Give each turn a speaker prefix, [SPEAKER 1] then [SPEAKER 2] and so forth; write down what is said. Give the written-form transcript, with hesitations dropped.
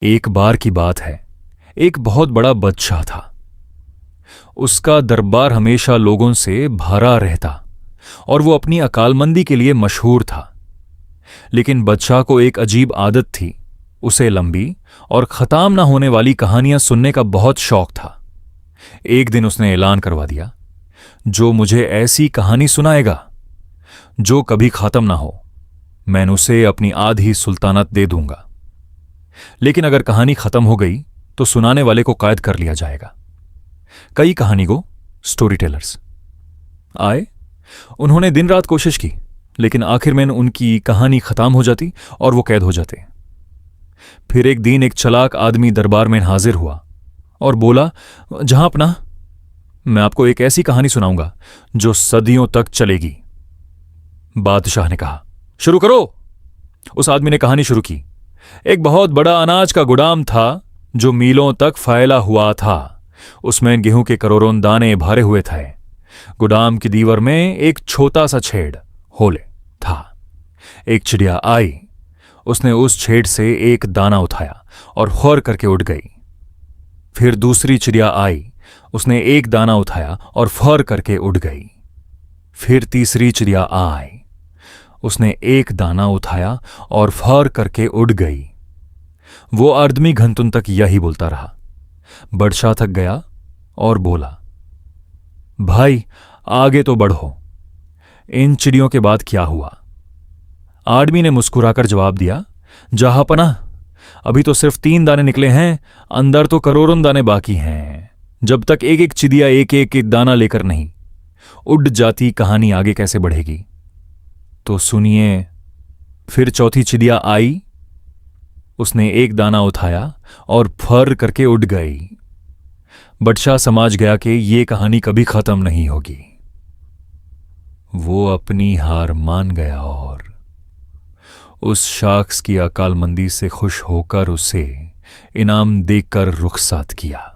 [SPEAKER 1] एक बार की बात है, एक बहुत बड़ा बादशाह था। उसका दरबार हमेशा लोगों से भरा रहता और वो अपनी अकालमंदी के लिए मशहूर था। लेकिन बादशाह को एक अजीब आदत थी, उसे लंबी और खत्म ना होने वाली कहानियां सुनने का बहुत शौक था। एक दिन उसने ऐलान करवा दिया, जो मुझे ऐसी कहानी सुनाएगा जो कभी खत्म ना हो, मैं उसे अपनी आधी सुल्तानत दे दूंगा। लेकिन अगर कहानी खत्म हो गई तो सुनाने वाले को कैद कर लिया जाएगा। कई कहानी को स्टोरी टेलर्स आए, उन्होंने दिन रात कोशिश की, लेकिन आखिर में उनकी कहानी खत्म हो जाती और वो कैद हो जाते। फिर एक दिन एक चालाक आदमी दरबार में हाजिर हुआ और बोला, जहां अपना, मैं आपको एक ऐसी कहानी सुनाऊंगा जो सदियों तक चलेगी। बादशाह ने कहा, शुरू करो। उस आदमी ने कहानी शुरू की। एक बहुत बड़ा अनाज का गोदाम था जो मीलों तक फैला हुआ था। उसमें गेहूं के करोड़ों दाने भरे हुए थे। गोदाम की दीवार में एक छोटा सा छेद होले था। एक चिड़िया आई, उसने उस छेद से एक दाना उठाया और फौर करके उड़ गई। फिर दूसरी चिड़िया आई, उसने एक दाना उठाया और फौर करके उड़ गई। फिर तीसरी चिड़िया आई, उसने एक दाना उठाया और फौर करके उड़ गई। वो आदमी घंटों तक यही बोलता रहा। बादशाह थक गया और बोला, भाई आगे तो बढ़ो, इन चिड़ियों के बाद क्या हुआ? आदमी ने मुस्कुराकर जवाब दिया, जहांपना, अभी तो सिर्फ 3 दाने निकले हैं, अंदर तो करोड़ों दाने बाकी हैं। जब तक एक एक चिड़िया एक एक दाना लेकर नहीं उड़ जाती, कहानी आगे कैसे बढ़ेगी? तो सुनिए। फिर चौथी चिड़िया आई, उसने एक दाना उठाया और फर करके उड़ गई। बादशाह समझ गया कि ये कहानी कभी खत्म नहीं होगी। वो अपनी हार मान गया और उस शख्स की अकालमंदी से खुश होकर उसे इनाम देकर रुखसत किया।